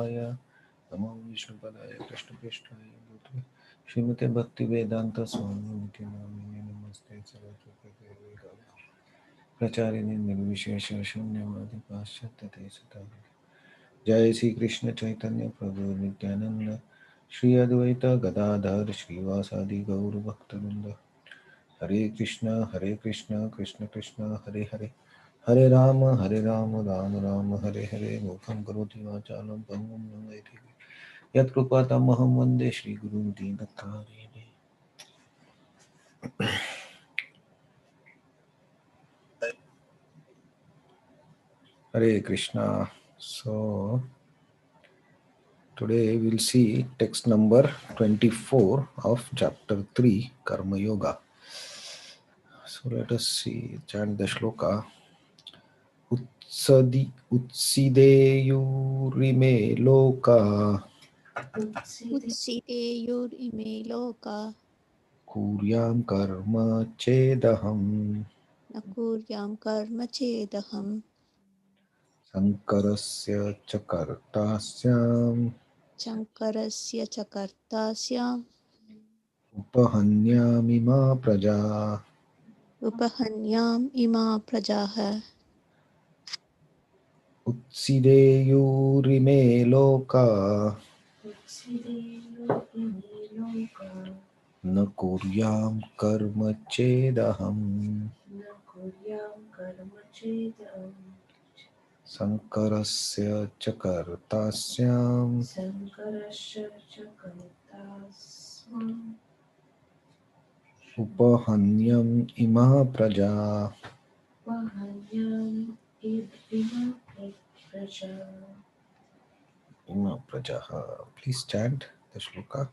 नमो विष्णुपदाय कृष्णपृष्ठाय भूतले श्रीमते भक्तिवेदांत स्वामी नामिने नमस्ते सरस्वती प्रचारिणे निर्विशेष शून्यवादी पाश्चात्य देशतारिणे जय श्री कृष्ण चैतन्य प्रभु नित्यानंद श्री अद्वैत गदाधर श्रीवासादि गौर भक्तवृंद हरे कृष्ण कृष्ण कृष्ण हरे हरे हरे राम राम राम हरे हरे मुखं करोति वाचालं पङ्गुं लङ्घयति यत्कृपातमहं वन्दे श्रीगुरुं दीनतारिणे Hare Krishna. So today we'll see text number 24 of chapter 3 Karma Yoga. So let us see, chant the shloka. Utsideyurime loka उत्सितेयुरिमे लोका kuryam karma chedaham न कुर्यां कर्म चेदहं sankarasya chakartasyam शङ्करस्य च कर्तास्याम् upahanyamima praja. उपहन्याम् इमा प्रजाः Utsideyurime loka न कुर्याम कर्म चेदहम संकरस्य च कर्तास्याम उपहन्यम इमा प्रजा. Ima praja. Please chant the shloka.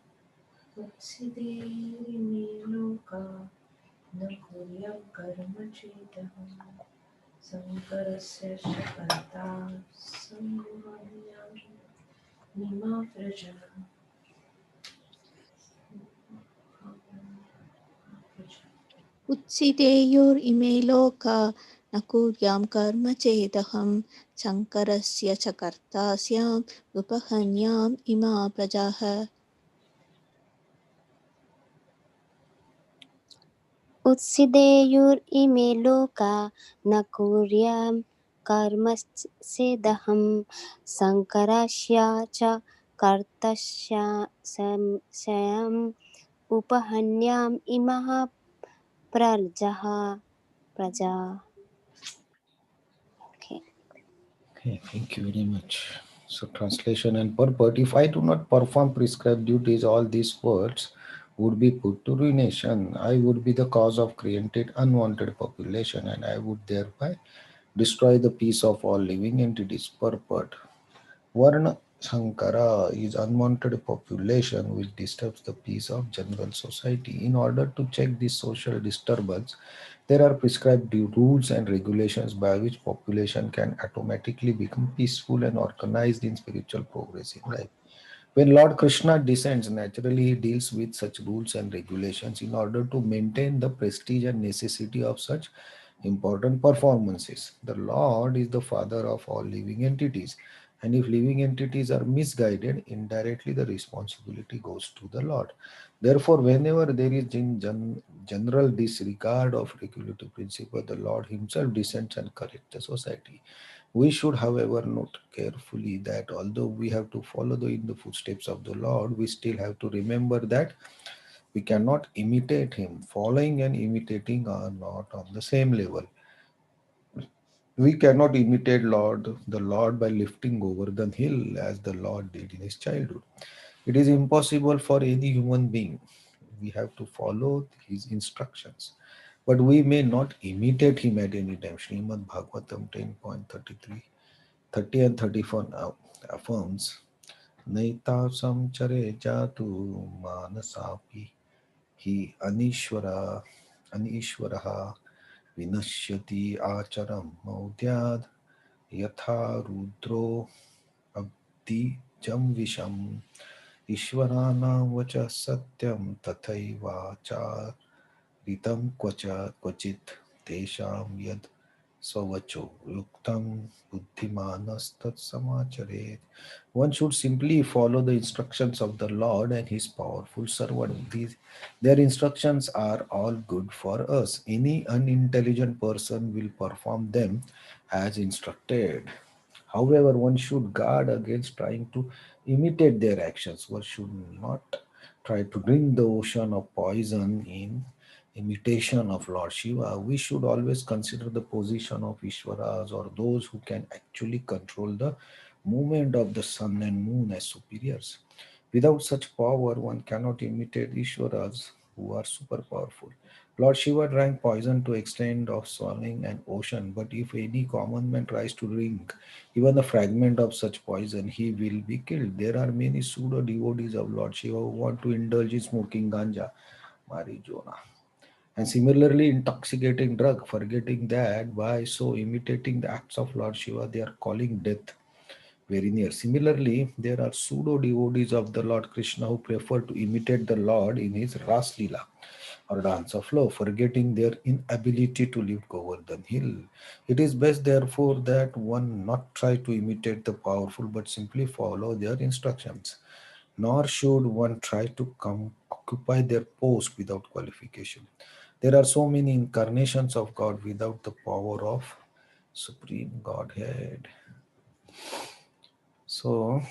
उत्सितेयुरिमे लोका न कुर्यां कर्म चेदहं शङ्करस्य च कर्तास्याम् उपहन्याम् इमा प्रजाः उत्सिदेयुरिमे लोका न कुर्यां कर्मसेदहं शङ्करस्य च कर्तस्याम् उपहन्याम् इमः प्रजा. Okay. Okay, thank you very much. So, translation and purport. If I do not perform prescribed duties, all these words would be put to ruination. I would be the cause of created unwanted population, and I would thereby destroy the peace of all living entities. Purport. Varna Sankara is unwanted population which disturbs the peace of general society. In order to check this social disturbance, there are prescribed rules and regulations by which population can automatically become peaceful and organized in spiritual progress in life. When Lord Krishna descends, naturally he deals with such rules and regulations in order to maintain the prestige and necessity of such important performances. The Lord is the father of all living entities, and if living entities are misguided, indirectly the responsibility goes to the Lord. Therefore, whenever there is general disregard of regulative principle, the Lord Himself descends and corrects the society. We should, however, note carefully that although we have to follow in the footsteps of the Lord, we still have to remember that we cannot imitate Him. Following and imitating are not on the same level. We cannot imitate the Lord by lifting over the hill as the Lord did in His childhood. It is impossible for any human being. We have to follow His instructions. But we may not imitate Him at any time. Srimad Bhagavatam 10.33 30 and 34 now affirms Naitasam chare jatu manasapi hi anishvaraha vinashyati acharam maudyad yatha rudro abdi jam visham ishvarana vacha satyam tathaiva cha ritam kvachit tesham yad Savacho yuktam buddhimanas samacharet. One should simply follow the instructions of the Lord and his powerful servant. Their instructions are all good for us. Any unintelligent person will perform them as instructed. However, one should guard against trying to imitate their actions. One should not try to drink the ocean of poison in imitation of Lord Shiva. We should always consider the position of Ishwaras or those who can actually control the movement of the sun and moon as superiors. Without such power, one cannot imitate Ishwaras who are super powerful. Lord Shiva drank poison to extent of swallowing an ocean, but if any common man tries to drink even a fragment of such poison, he will be killed. There are many pseudo devotees of Lord Shiva who want to indulge in smoking ganja, marijuana, and similarly intoxicating drug, forgetting that by so imitating the acts of Lord Shiva, they are calling death very near. Similarly, there are pseudo devotees of the Lord Krishna who prefer to imitate the Lord in his Ras Leela or dance of love, forgetting their inability to lift Govardhan Hill. It is best, therefore, that one not try to imitate the powerful but simply follow their instructions. Nor should one try to occupy their post without qualification. There are so many incarnations of God without the power of Supreme Godhead. So,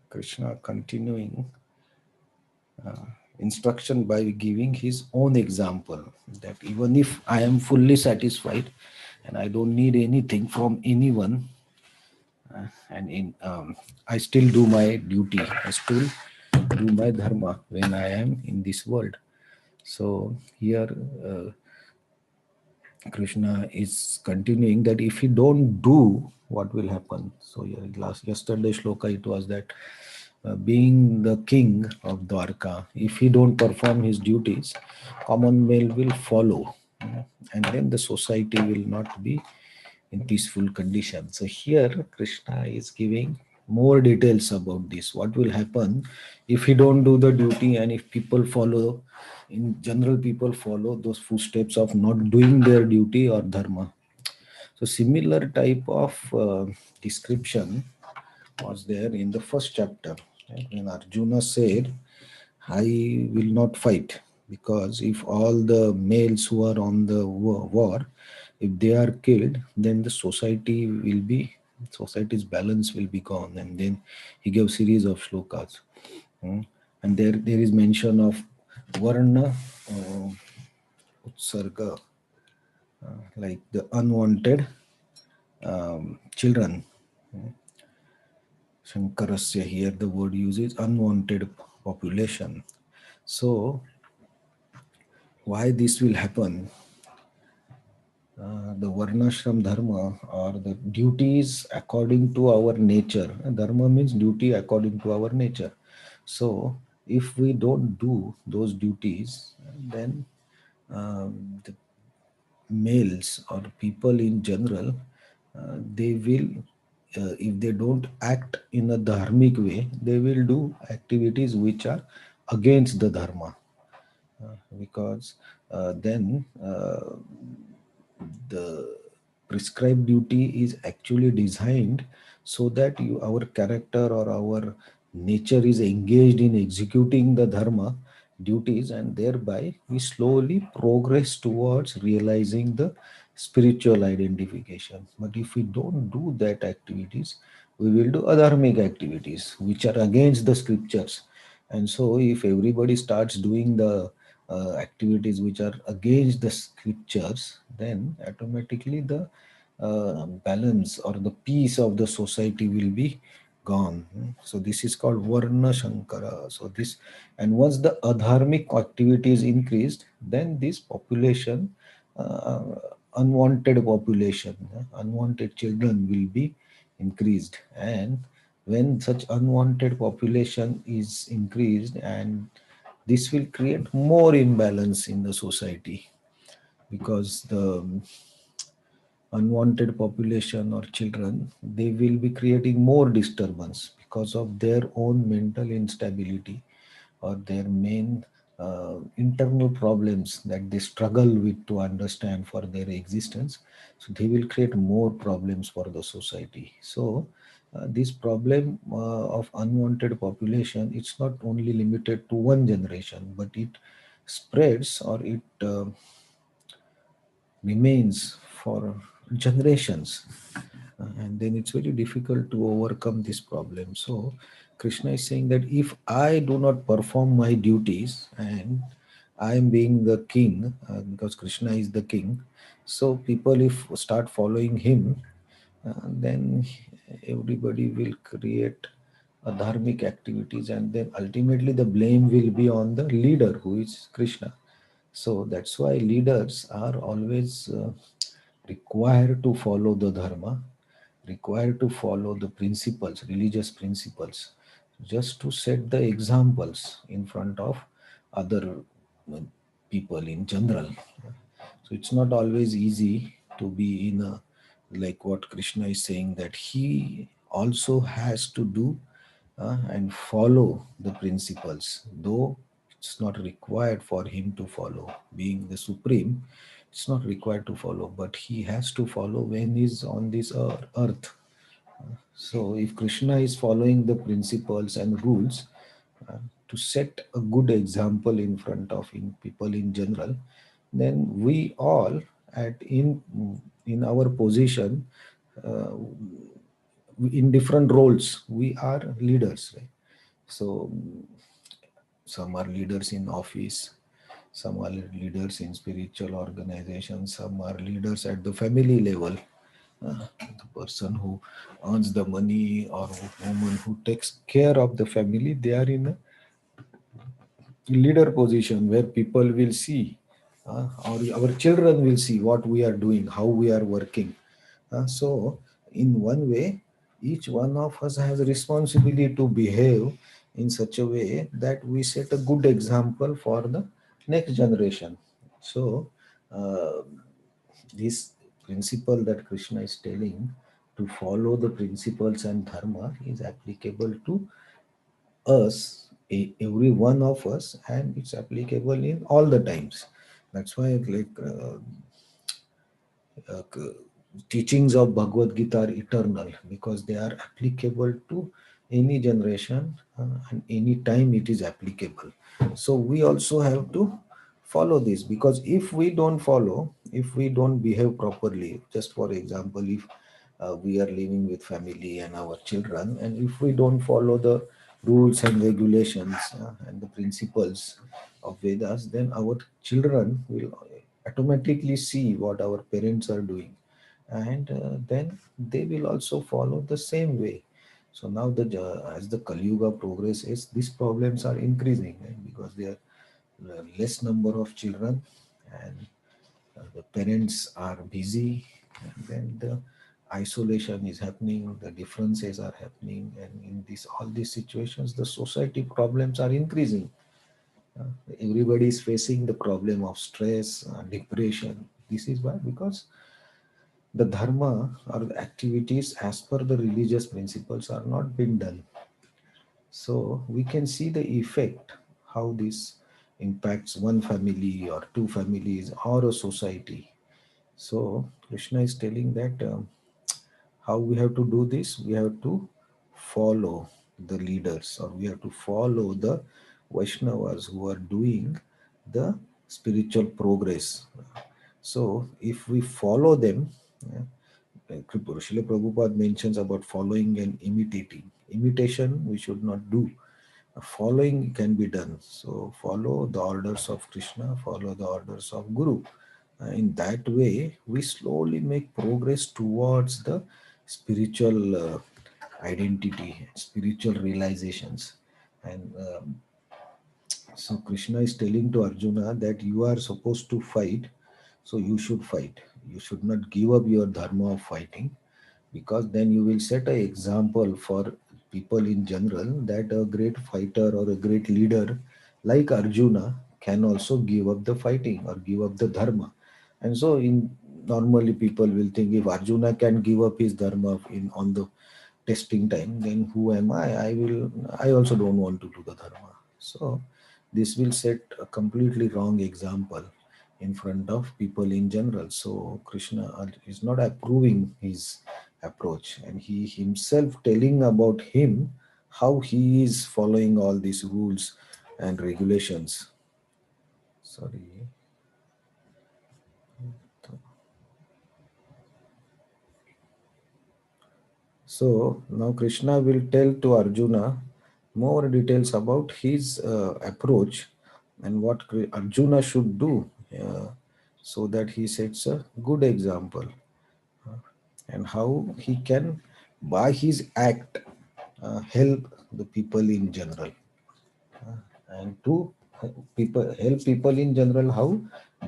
Krishna continuing instruction by giving his own example that even if I am fully satisfied and I don't need anything from anyone, and I still do my duty, I still do my dharma when I am in this world. So here Krishna is continuing that if you don't do, what will happen? So yesterday shloka it was that being the king of Dwarka, if he don't perform his duties, common man will follow, and then the society will not be in peaceful condition. So here Krishna is giving more details about this. What will happen if he don't do the duty and if people follow, in general people follow those footsteps of not doing their duty or dharma. So similar type of description was there in the first chapter, right? When Arjuna said, I will not fight because if all the males who are on the war, if they are killed, then the society's balance will be gone. And then he gave series of shlokas. And there is mention of Varna Utsarga, like the unwanted children. Shankarasya, here the word uses unwanted population. So why this will happen? The varnashram dharma or the duties according to our nature. Dharma means duty according to our nature. So if we don't do those duties, then the males or people in general, they will, if they don't act in a dharmic way, they will do activities which are against the dharma. Because then the prescribed duty is actually designed so that our character or our nature is engaged in executing the dharma duties, and thereby we slowly progress towards realizing the spiritual identification. But if we don't do that activities, we will do adharmic activities which are against the scriptures. And so if everybody starts doing the activities which are against the scriptures, then automatically the balance or the peace of the society will be gone. So this is called Varna Shankara. So this, and once the adharmic activity is increased, then this population, uh, unwanted population, unwanted children will be increased. And when such unwanted population is increased, and this will create more imbalance in the society, because the unwanted population or children, they will be creating more disturbance because of their own mental instability or their main internal problems that they struggle with to understand for their existence, so they will create more problems for the society. So this problem of unwanted population, it's not only limited to one generation, but it spreads, or it remains for generations. And then it's very difficult to overcome this problem. So Krishna is saying that if I do not perform my duties, and I am being the king, because Krishna is the king, so people if start following him, then everybody will create dharmic activities, and then ultimately the blame will be on the leader, who is Krishna. So that's why leaders are always required to follow the dharma, required to follow the principles, religious principles, just to set the examples in front of other uh, people in general. So it's not always easy to be in a, like what Krishna is saying, that he also has to do and follow the principles, though it's not required for him to follow. Being the supreme, it's not required to follow, but he has to follow when he's on this earth. So if Krishna is following the principles and rules uh, to set a good example in front of people in general, then we all at in our position, uh, in different roles, we are leaders, right? So some are leaders in office, some are leaders in spiritual organizations, some are leaders at the family level. The person who earns the money, or woman who takes care of the family, they are in a leader position where people will see, or our children will see what we are doing, how we are working. So, in one way, each one of us has a responsibility to behave in such a way that we set a good example for the next generation. So, uh, this principle that Krishna is telling, to follow the principles and dharma, is applicable to us, every one of us, and it's applicable in all the times. That's why, like, uh, k- teachings of Bhagavad Gita are eternal, because they are applicable to any generation, and any time it is applicable. So we also have to follow this, because if we don't follow, if we don't behave properly, just for example, if we are living with family and our children, and if we don't follow the rules and regulations and the principles of Vedas, then our children will automatically see what our parents are doing, and then they will also follow the same way. So now as the Kali Yuga progresses, these problems are increasing, right? Because there are less number of children, and the parents are busy, and then the isolation is happening, the differences are happening, and in this all these situations, the society problems are increasing. uh, Everybody is facing the problem of stress, depression. This is why, because the dharma or the activities as per the religious principles are not being done. So we can see the effect, how this impacts one family or two families or a society. So Krishna is telling that how we have to do this. We have to follow the leaders, or we have to follow the Vaishnavas who are doing the spiritual progress. So if we follow them, Srila Prabhupada mentions about following and imitating. Imitation we should not do. Following can be done. So follow the orders of Krishna, follow the orders of Guru. In that way, we slowly make progress towards the spiritual identity, spiritual realizations. And so Krishna is telling to Arjuna that you are supposed to fight, so you should fight. You should not give up your dharma of fighting, because then you will set an example for people in general, that a great fighter or a great leader like Arjuna can also give up the fighting or give up the dharma. And so in normally people will think, if Arjuna can give up his dharma in on the testing time, then who am I? I also don't want to do the dharma. So this will set a completely wrong example in front of people in general. So Krishna is not approving his approach, and he himself telling about him how he is following all these rules and regulations. Sorry. So now Krishna will tell to Arjuna more details about his approach and what Arjuna should do, so that he sets a good example, and how he can, by his act, help the people in general. And to help people in general, how?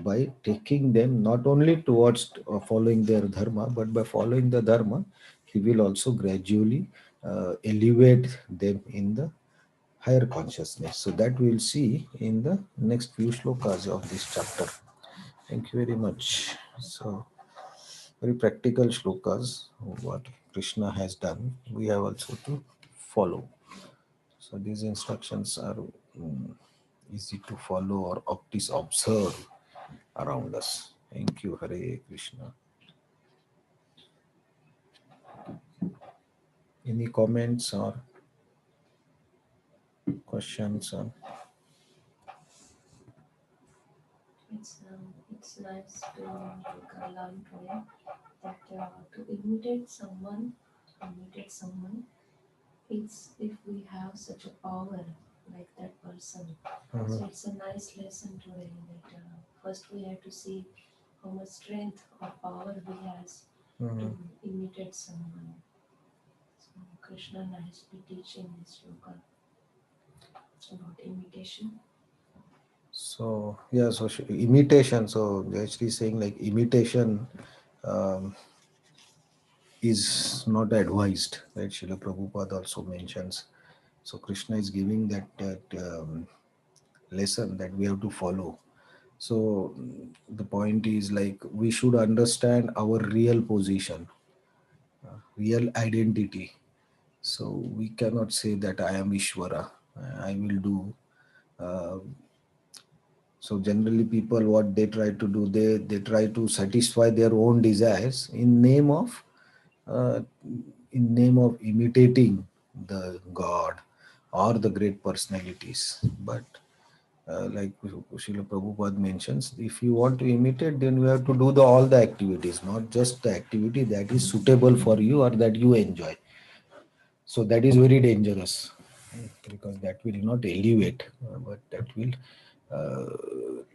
By taking them not only towards following their dharma, but by following the dharma he will also gradually elevate them in the higher consciousness. So that we'll see in the next few shlokas of this chapter. Thank you very much. So very practical shlokas, what Krishna has done, we have also to follow. So these instructions are easy to follow or observe around us. Thank you, Hare Krishna. Any comments or questions? It's nice to learn today that to imitate someone, it's if we have such a power like that person. So it's a nice lesson today that first we have to see how much strength or power we has to imitate someone. So Krishna nicely teaching this yoga about imitation. So yeah, so imitation. So actually saying like imitation um, is not advised, right? Srila Prabhupada also mentions. So Krishna is giving that lesson that we have to follow. So the point is like we should understand our real position, real identity. So we cannot say that I am Ishvara, I will do. Uh, so generally, people what they try to do, they try to satisfy their own desires uh, in name of imitating the God or the great personalities. But like Srila Prabhupada mentions, if you want to imitate, then you have to do all the activities, not just the activity that is suitable for you or that you enjoy. So that is very dangerous, because that will not elevate, but that will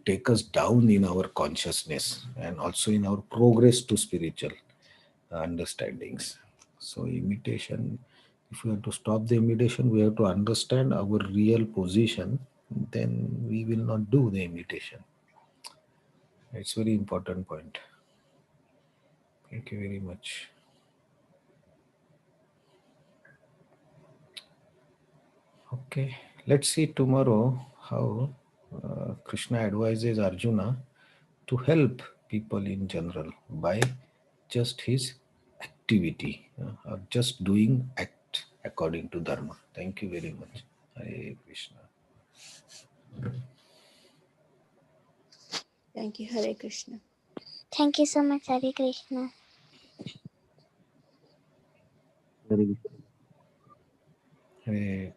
take us down in our consciousness and also in our progress to spiritual understandings. So imitation, if we have to stop the imitation, we have to understand our real position, then we will not do the imitation. It's very important point. Thank you very much. Okay, let's see tomorrow how Krishna advises Arjuna to help people in general by just his activity, or just doing act according to dharma. Thank you very much. Hare Krishna. Thank you, Hare Krishna. Thank you so much, Hare Krishna. Hare